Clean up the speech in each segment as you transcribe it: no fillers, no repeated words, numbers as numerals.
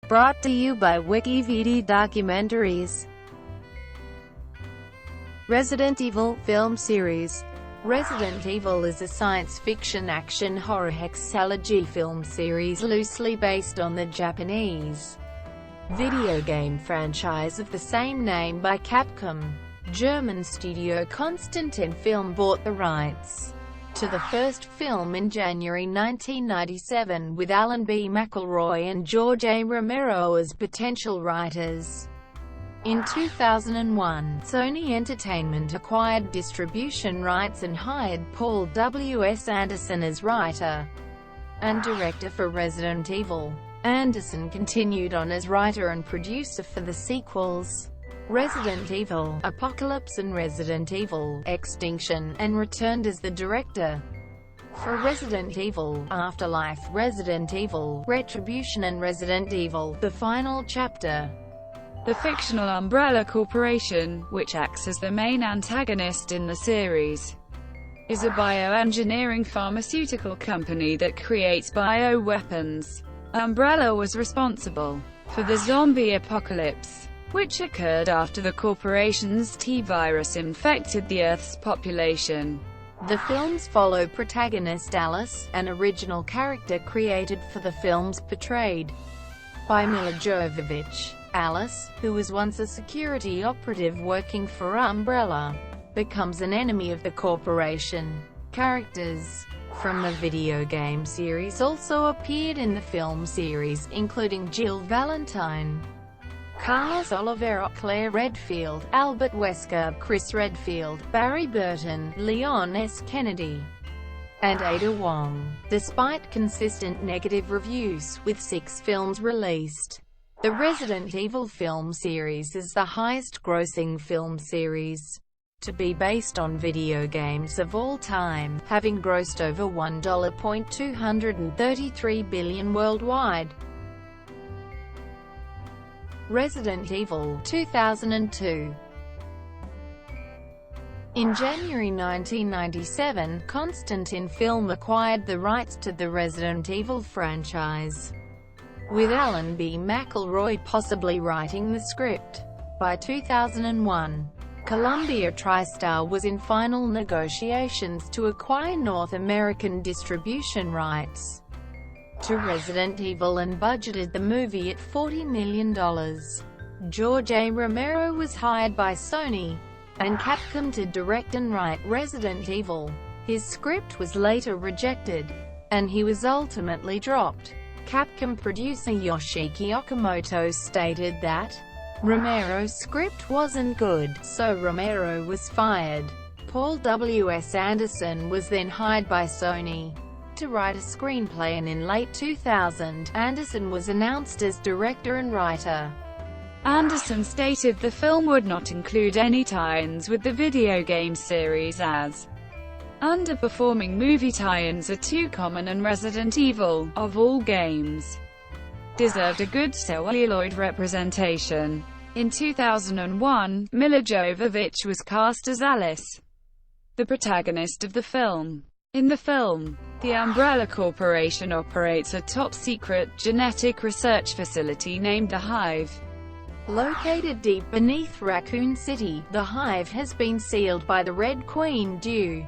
Brought to you by WikiVD Documentaries. Resident Evil film series. Resident Evil is a science fiction action horror hexalogy film series loosely based on the Japanese video game franchise of the same name by Capcom. German studio Constantin Film bought the rights to the first film in January 1997 with Alan B. McElroy and George A. Romero as potential writers. In 2001, Sony Entertainment acquired distribution rights and hired Paul W. S. Anderson as writer and director for Resident Evil. Anderson continued on as writer and producer for the sequels Resident Evil, Apocalypse and Resident Evil, Extinction, and returned as the director for Resident Evil, Afterlife, Resident Evil, Retribution and Resident Evil, The Final Chapter. The fictional Umbrella Corporation, which acts as the main antagonist in the series, is a bioengineering pharmaceutical company that creates bioweapons. Umbrella was responsible for the zombie apocalypse, which occurred after the corporation's T-virus infected the Earth's population. The films follow protagonist Alice, an original character created for the films portrayed by Milla Jovovich. Alice, who was once a security operative working for Umbrella, becomes an enemy of the corporation. Characters from the video game series also appeared in the film series, including Jill Valentine, Carlos Oliveira, Claire Redfield, Albert Wesker, Chris Redfield, Barry Burton, Leon S. Kennedy, and Ada Wong. Despite consistent negative reviews, with 6 films released, the Resident Evil film series is the highest-grossing film series to be based on video games of all time, having grossed over $1.233 billion worldwide. Resident Evil 2002. In January 1997, Constantin Film acquired the rights to the Resident Evil franchise, with Alan B. McElroy possibly writing the script. By 2001, Columbia TriStar was in final negotiations to acquire North American distribution rights to Resident Evil and budgeted the movie at $40 million. George A. Romero was hired by Sony and Capcom to direct and write Resident Evil. His script was later rejected, and he was ultimately dropped. Capcom producer Yoshiki Okamoto stated that Romero's script wasn't good, so Romero was fired. Paul W. S. Anderson was then hired by Sony to write a screenplay, and in late 2000, Anderson was announced as director and writer. Anderson stated the film would not include any tie-ins with the video game series, as underperforming movie tie-ins are too common, and Resident Evil, of all games, deserved a good celluloid representation. In 2001, Milla Jovovich was cast as Alice, the protagonist of the film. In the film, the Umbrella Corporation operates a top-secret genetic research facility named The Hive. Located deep beneath Raccoon City, the Hive has been sealed by the Red Queen due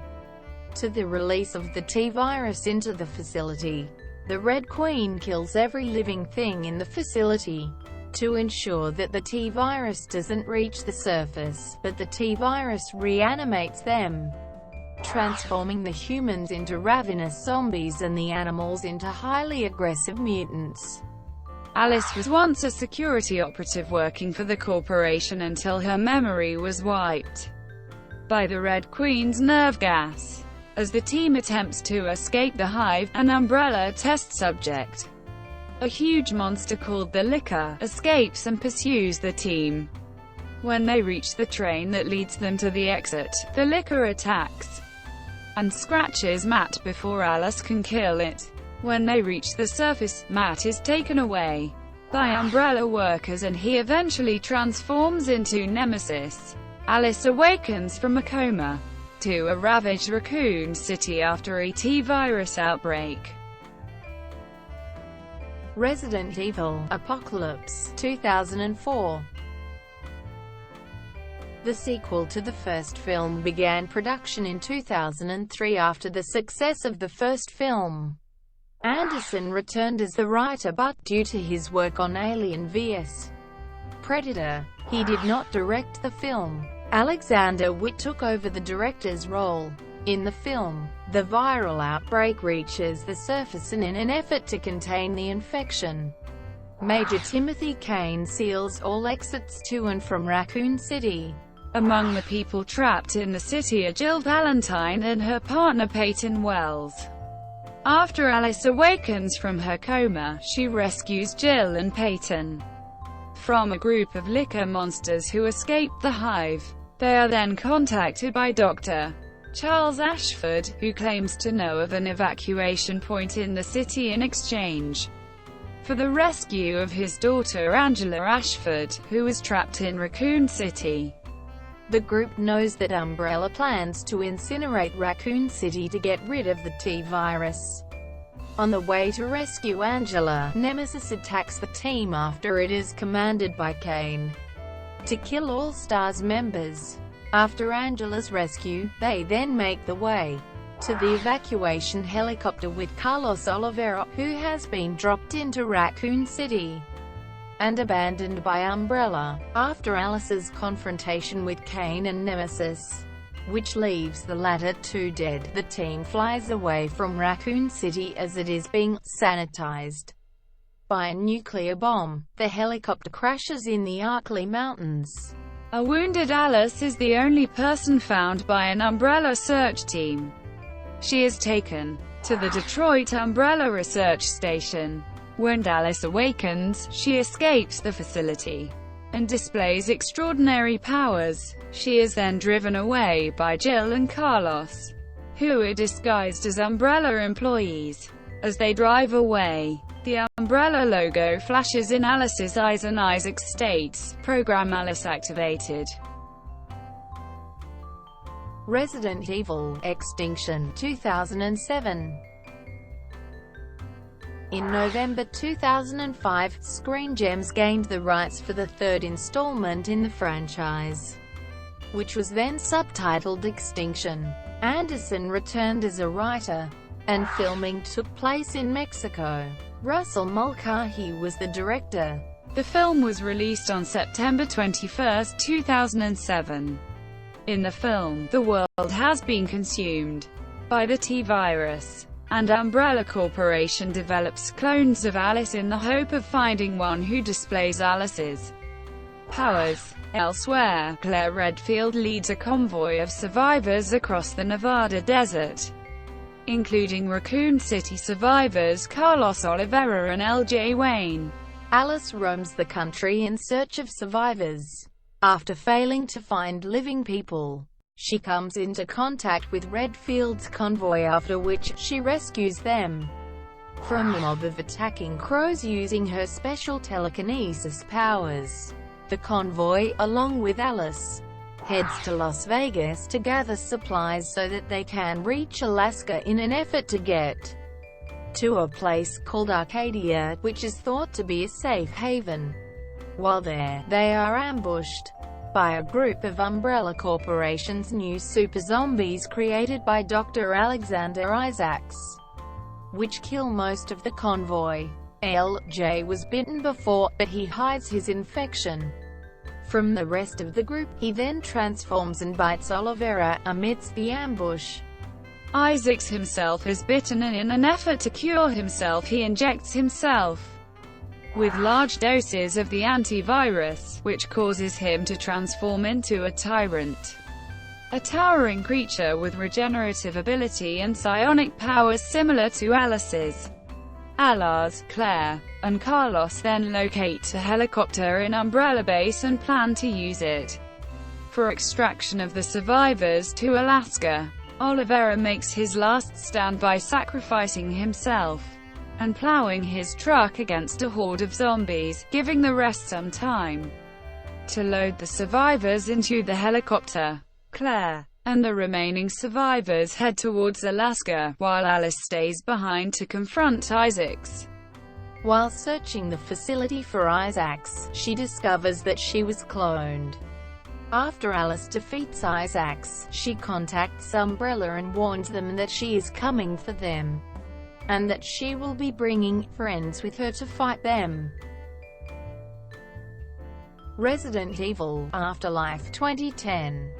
to the release of the T-virus into the facility. The Red Queen kills every living thing in the facility to ensure that the T-virus doesn't reach the surface, but the T-virus reanimates them, transforming the humans into ravenous zombies and the animals into highly aggressive mutants. Alice was once a security operative working for the corporation until her memory was wiped by the Red Queen's nerve gas. As the team attempts to escape the Hive, an Umbrella test subject, a huge monster called the Licker, escapes and pursues the team. When they reach the train that leads them to the exit, the Licker attacks and scratches Matt before Alice can kill it. When they reach the surface, Matt is taken away by Umbrella workers and he eventually transforms into Nemesis. Alice awakens from a coma to a ravaged Raccoon City after a T-virus outbreak. Resident Evil: Apocalypse, 2004. The sequel to the first film began production in 2003 after the success of the first film. Anderson returned as the writer but, due to his work on Alien vs. Predator, he did not direct the film. Alexander Witt took over the director's role. In the film, the viral outbreak reaches the surface and in an effort to contain the infection, Major Timothy Kane seals all exits to and from Raccoon City. Among the people trapped in the city are Jill Valentine and her partner Peyton Wells. After Alice awakens from her coma, she rescues Jill and Peyton from a group of liquor monsters who escaped the hive. They are then contacted by Dr. Charles Ashford, who claims to know of an evacuation point in the city in exchange for the rescue of his daughter Angela Ashford, who is trapped in Raccoon City. The group knows that Umbrella plans to incinerate Raccoon City to get rid of the T-virus. On the way to rescue Angela, Nemesis attacks the team after it is commanded by Kane to kill all STARS members. After Angela's rescue, they then make the way to the evacuation helicopter with Carlos Oliveira, who has been dropped into Raccoon City and abandoned by Umbrella. After Alice's confrontation with Kane and Nemesis, which leaves the latter two dead, the team flies away from Raccoon City as it is being sanitized by a nuclear bomb. The helicopter crashes in the Arkley Mountains. A wounded Alice is the only person found by an Umbrella search team. She is taken to the Detroit Umbrella Research Station. When Alice awakens, she escapes the facility and displays extraordinary powers. She is then driven away by Jill and Carlos, who are disguised as Umbrella employees. As they drive away, the Umbrella logo flashes in Alice's eyes and Isaac states, "Program Alice activated." Resident Evil: Extinction, 2007. In November 2005, Screen Gems gained the rights for the third installment in the franchise, which was then subtitled Extinction. Anderson returned as a writer, and filming took place in Mexico. Russell Mulcahy was the director. The film was released on September 21, 2007. In the film, the world has been consumed by the T-virus, and Umbrella Corporation develops clones of Alice in the hope of finding one who displays Alice's powers. Elsewhere, Claire Redfield leads a convoy of survivors across the Nevada desert, including Raccoon City survivors Carlos Oliveira and L.J. Wayne. Alice roams the country in search of survivors. After failing to find living people, she comes into contact with Redfield's convoy, after which she rescues them from a mob of attacking crows using her special telekinesis powers. The convoy, along with Alice, heads to Las Vegas to gather supplies so that they can reach Alaska in an effort to get to a place called Arcadia, which is thought to be a safe haven. While there, they are ambushed by a group of Umbrella Corporation's new super zombies created by Dr. Alexander Isaacs, which kill most of the convoy. L.J. was bitten before, but he hides his infection from the rest of the group. He then transforms and bites Oliveira amidst the ambush. Isaacs himself is bitten, and in an effort to cure himself he injects himself with large doses of the antivirus, which causes him to transform into a tyrant, a towering creature with regenerative ability and psionic powers similar to Alice's. Alars, Claire, and Carlos then locate a helicopter in Umbrella Base and plan to use it for extraction of the survivors to Alaska. Oliveira makes his last stand by sacrificing himself and plowing his truck against a horde of zombies, giving the rest some time to load the survivors into the helicopter. Claire and the remaining survivors head towards Alaska, while Alice stays behind to confront Isaacs. While searching the facility for Isaacs, she discovers that she was cloned. After Alice defeats Isaacs, she contacts Umbrella and warns them that she is coming for them, and that she will be bringing friends with her to fight them. Resident Evil Afterlife 2010.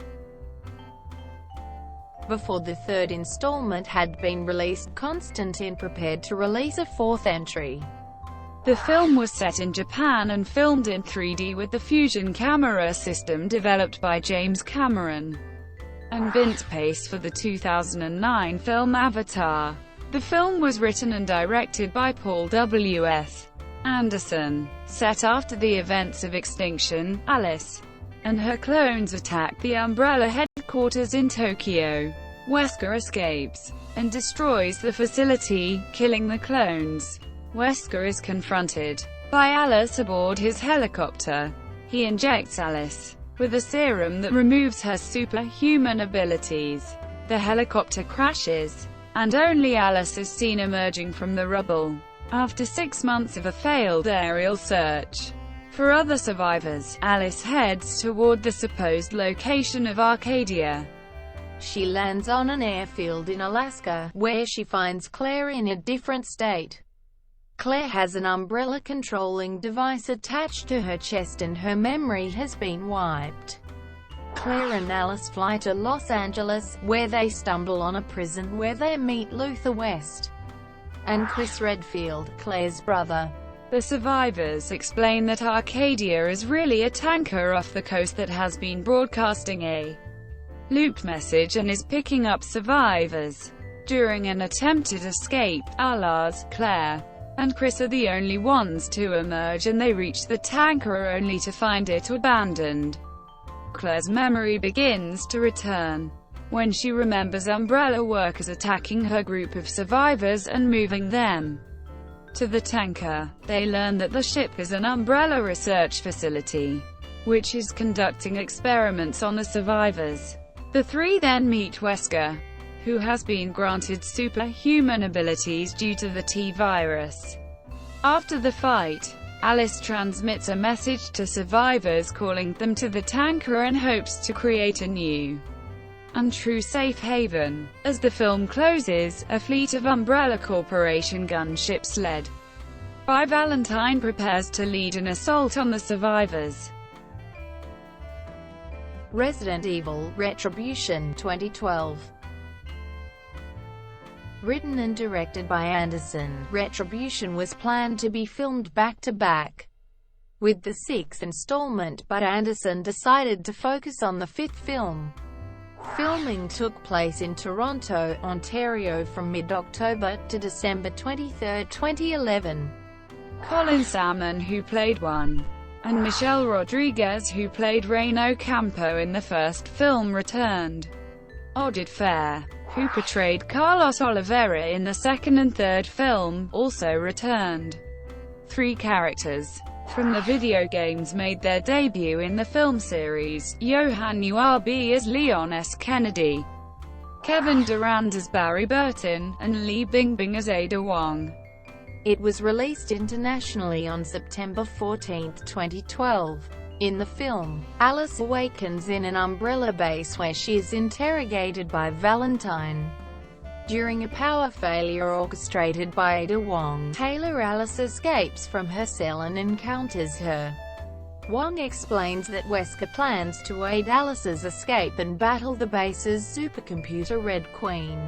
Before the third installment had been released, Constantin prepared to release a fourth entry. The film was set in Japan and filmed in 3D with the Fusion camera system developed by James Cameron and Vince Pace for the 2009 film Avatar. The film was written and directed by Paul W.S. Anderson. Set after the events of Extinction, Alice and her clones attack the Umbrella headquarters in Tokyo. Wesker escapes and destroys the facility, killing the clones. Wesker is confronted by Alice aboard his helicopter. He injects Alice with a serum that removes her superhuman abilities. The helicopter crashes, and only Alice is seen emerging from the rubble. After 6 months of a failed aerial search for other survivors, Alice heads toward the supposed location of Arcadia. She lands on an airfield in Alaska, where she finds Claire in a different state. Claire has an umbrella-controlling device attached to her chest and her memory has been wiped. Claire and Alice fly to Los Angeles, where they stumble on a prison where they meet Luther West and Chris Redfield, Claire's brother. The survivors explain that Arcadia is really a tanker off the coast that has been broadcasting a looped message and is picking up survivors. During an attempted escape, Alice, Claire, and Chris are the only ones to emerge, and they reach the tanker only to find it abandoned. Claire's memory begins to return when she remembers Umbrella workers attacking her group of survivors and moving them to the tanker. They learn that the ship is an Umbrella research facility, which is conducting experiments on the survivors. The three then meet Wesker, who has been granted superhuman abilities due to the T-virus. After the fight, Alice transmits a message to survivors calling them to the tanker and hopes to create a new and true safe haven. As the film closes, a fleet of Umbrella Corporation gunships led by Valentine prepares to lead an assault on the survivors. Resident Evil Retribution 2012. Written and directed by Anderson, Retribution was planned to be filmed back-to-back with the sixth installment, but Anderson decided to focus on the fifth film. Filming took place in Toronto, Ontario from mid-October to December 23, 2011. Colin Salmon, who played one, and Michelle Rodriguez, who played Reno Campo in the first film, returned. Oded Fair, who portrayed Carlos Oliveira in the second and third film, also returned. 3 characters from the video games made their debut in the film series: Johan Uabi as Leon S. Kennedy, Kevin Durand as Barry Burton, and Li Bingbing as Ada Wong. It was released internationally on September 14, 2012. In the film, Alice awakens in an Umbrella base where she is interrogated by Valentine. During a power failure orchestrated by Ada Wong, Taylor, Alice escapes from her cell and encounters her. Wong explains that Wesker plans to aid Alice's escape and battle the base's supercomputer Red Queen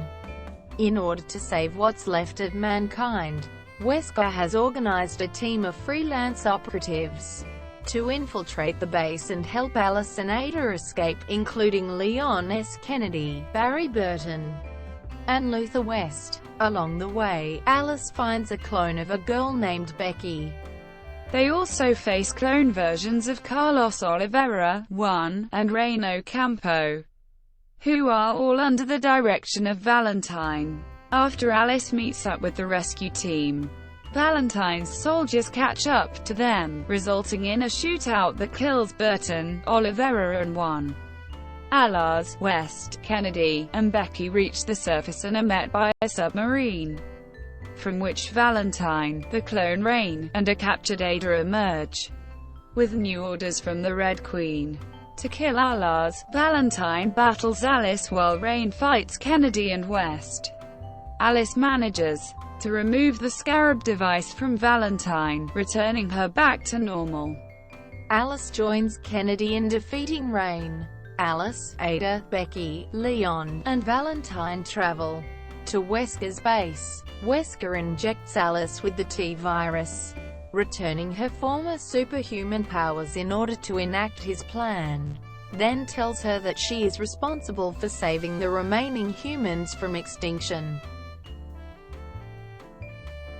in order to save what's left of mankind. Wesker has organized a team of freelance operatives to infiltrate the base and help Alice and Ada escape, including Leon S. Kennedy, Barry Burton, and Luther West. Along the way, Alice finds a clone of a girl named Becky. They also face clone versions of Carlos Oliveira, 1, and Reno Campo, who are all under the direction of Valentine. After Alice meets up with the rescue team, Valentine's soldiers catch up to them, resulting in a shootout that kills Burton, Oliveira and 1. Alice, West, Kennedy, and Becky reach the surface and are met by a submarine. from which Valentine, the clone Rain, and a captured Ada emerge, with new orders from the Red Queen to kill Alas. Valentine battles Alice while Rain fights Kennedy and West. Alice manages to remove the Scarab device from Valentine, returning her back to normal. Alice joins Kennedy in defeating Rain. Alice, Ada, Becky, Leon, and Valentine travel to Wesker's base. Wesker injects Alice with the T-virus, returning her former superhuman powers in order to enact his plan, then tells her that she is responsible for saving the remaining humans from extinction.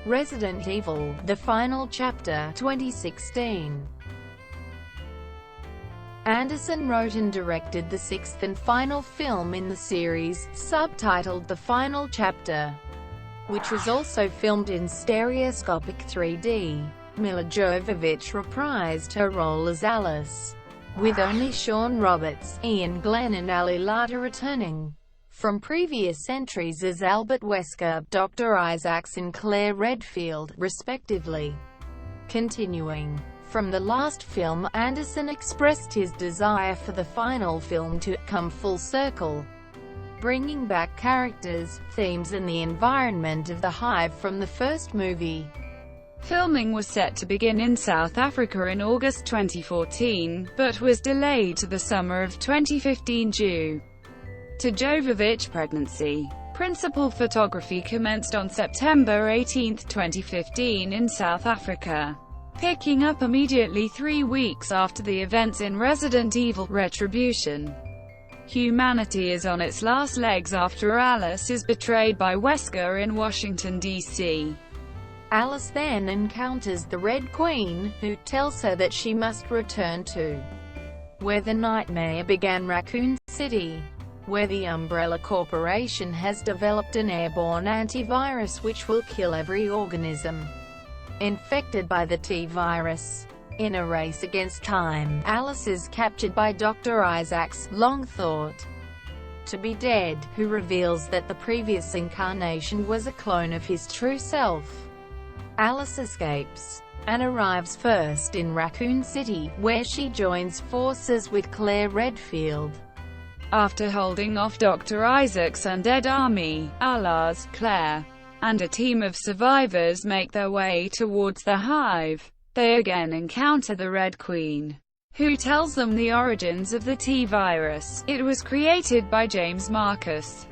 Resident Evil: The Final Chapter, 2016. Anderson wrote and directed the sixth and final film in the series, subtitled The Final Chapter, which was also filmed in stereoscopic 3D. Mila Jovovich reprised her role as Alice, with only Sean Roberts, Ian Glenn and Ali Larter returning from previous entries as Albert Wesker, Dr. Isaacs and Claire Redfield, respectively. Continuing from the last film, Anderson expressed his desire for the final film to come full circle, bringing back characters, themes and the environment of the Hive from the first movie. Filming was set to begin in South Africa in August 2014, but was delayed to the summer of 2015 due to Jovovich's pregnancy. Principal photography commenced on September 18, 2015 in South Africa, picking up immediately 3 weeks after the events in Resident Evil: Retribution. Humanity is on its last legs after Alice is betrayed by Wesker in Washington, D.C. Alice then encounters the Red Queen, who tells her that she must return to where the nightmare began, Raccoon City, where the Umbrella Corporation has developed an airborne antivirus which will kill every organism infected by the T-virus. In a race against time, Alice is captured by Dr. Isaacs, long thought to be dead, who reveals that the previous incarnation was a clone of his true self. Alice escapes and arrives first in Raccoon City, where she joins forces with Claire Redfield. After holding off Dr. Isaac's undead army, Alas, Claire, and a team of survivors make their way towards the Hive. They again encounter the Red Queen, who tells them the origins of the T-virus. It was created by James Marcus,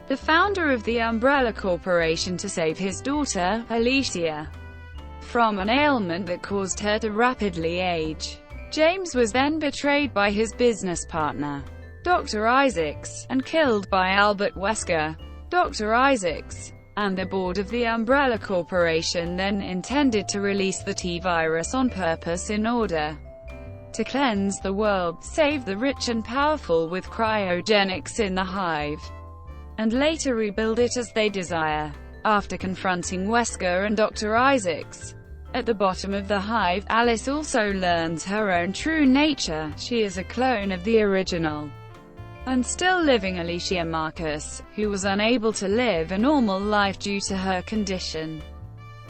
the founder of the Umbrella Corporation, to save his daughter, Alicia, from an ailment that caused her to rapidly age. James was then betrayed by his business partner, Dr. Isaacs, and killed by Albert Wesker. Dr. Isaacs and the board of the Umbrella Corporation then intended to release the T-virus on purpose in order to cleanse the world, save the rich and powerful with cryogenics in the Hive, and later rebuild it as they desire. After confronting Wesker and Dr. Isaacs at the bottom of the Hive, Alice also learns her own true nature. She is a clone of the original and still living Alicia Marcus, who was unable to live a normal life due to her condition.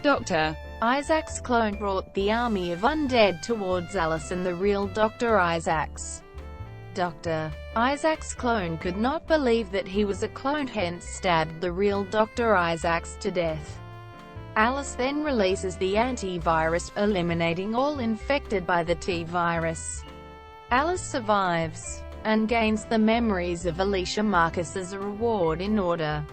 Dr. Isaac's clone brought the army of undead towards Alice and the real Dr. Isaacs. Dr. Isaac's clone could not believe that he was a clone, hence stabbed the real Dr. Isaacs to death. Alice then releases the antivirus, eliminating all infected by the T-virus. Alice survives and gains the memories of Alicia Marcus as a reward in order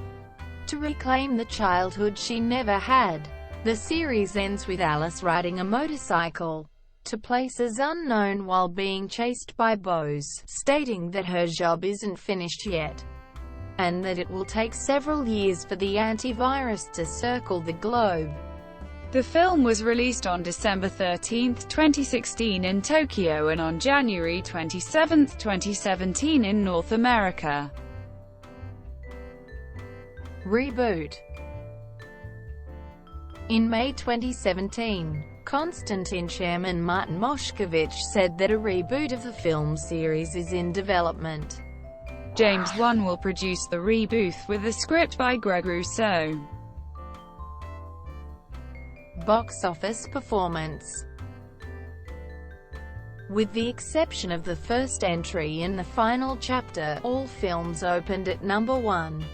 to reclaim the childhood she never had. The series ends with Alice riding a motorcycle to places unknown while being chased by Bose, stating that her job isn't finished yet, and that it will take several years for the antivirus to circle the globe. The film was released on December 13, 2016 in Tokyo and on January 27, 2017 in North America. Reboot. In May 2017, Constantin chairman Martin Moshkovich said that a reboot of the film series is in development. James Wan will produce the reboot with a script by Greg Rousseau. Box office performance. With the exception of the first entry in the final chapter, all films opened at number 1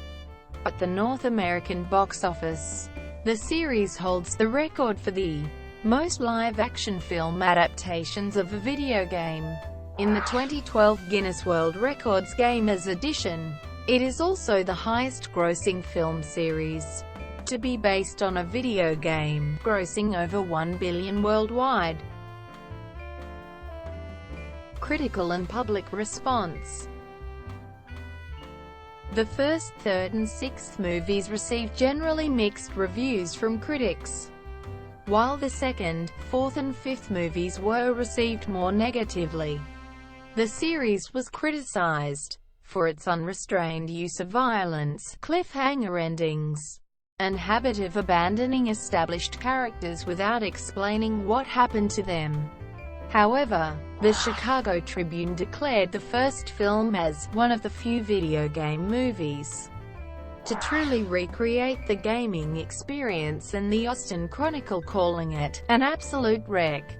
at the North American box office. The series holds the record for the most live-action film adaptations of a video game in the 2012 Guinness World Records Gamers edition. It is also the highest-grossing film series to be based on a video game, grossing over $1 billion worldwide. Critical and public response. The first, third and sixth movies received generally mixed reviews from critics, while the second, fourth and fifth movies were received more negatively. The series was criticized for its unrestrained use of violence, cliffhanger endings, and habit of abandoning established characters without explaining what happened to them. However, the Chicago Tribune declared the first film as one of the few video game movies to truly recreate the gaming experience, and the Austin Chronicle calling it an absolute wreck.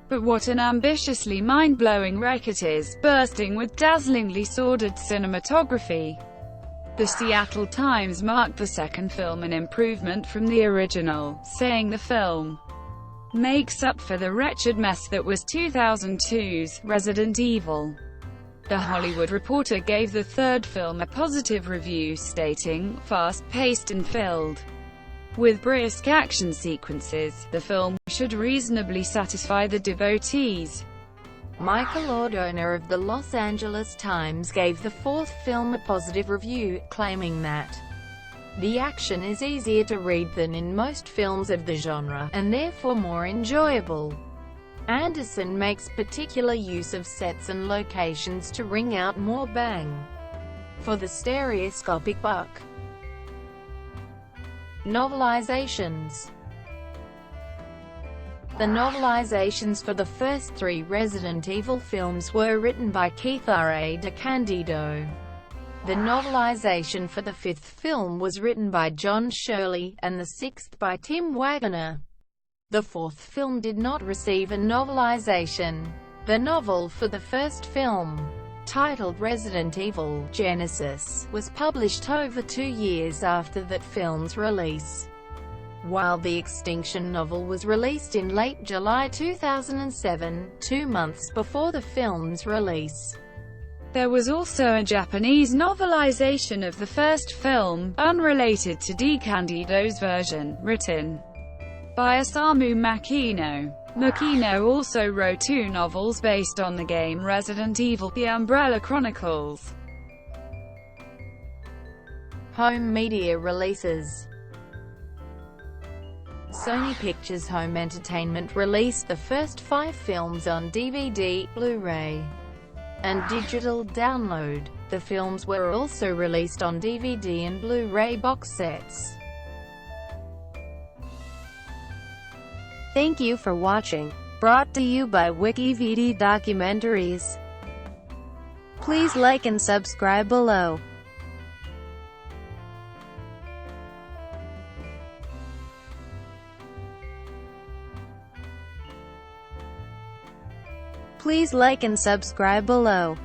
But what an ambitiously mind-blowing wreck it is, bursting with dazzlingly sordid cinematography. The Seattle Times marked the second film an improvement from the original, saying the film makes up for the wretched mess that was 2002's Resident Evil. The Hollywood Reporter gave the third film a positive review, stating, "Fast-paced and filled with brisk action sequences, the film should reasonably satisfy the devotees." Michael Ordona of the Los Angeles Times gave the fourth film a positive review, claiming that the action is easier to read than in most films of the genre, and therefore more enjoyable. Anderson makes particular use of sets and locations to wring out more bang for the stereoscopic buck. Novelizations. The novelizations for the first three Resident Evil films were written by Keith R. A. DeCandido. The novelization for the fifth film was written by John Shirley, and the sixth by Tim Wagner. The fourth film did not receive a novelization. The novel for the first film, titled Resident Evil: Genesis, was published over 2 years after that film's release, while the Extinction novel was released in late July 2007, 2 months before the film's release. There was also a Japanese novelization of the first film, unrelated to DeCandido's version, written by Osamu Makino. Makino also wrote 2 novels based on the game Resident Evil: The Umbrella Chronicles. Home media releases. Sony Pictures Home Entertainment released the first 5 films on DVD, Blu-ray, and digital download. The films were also released on DVD and Blu-ray box sets. Thank you for watching. Brought to you by WikiVD Documentaries. Please like and subscribe below. Please like and subscribe below.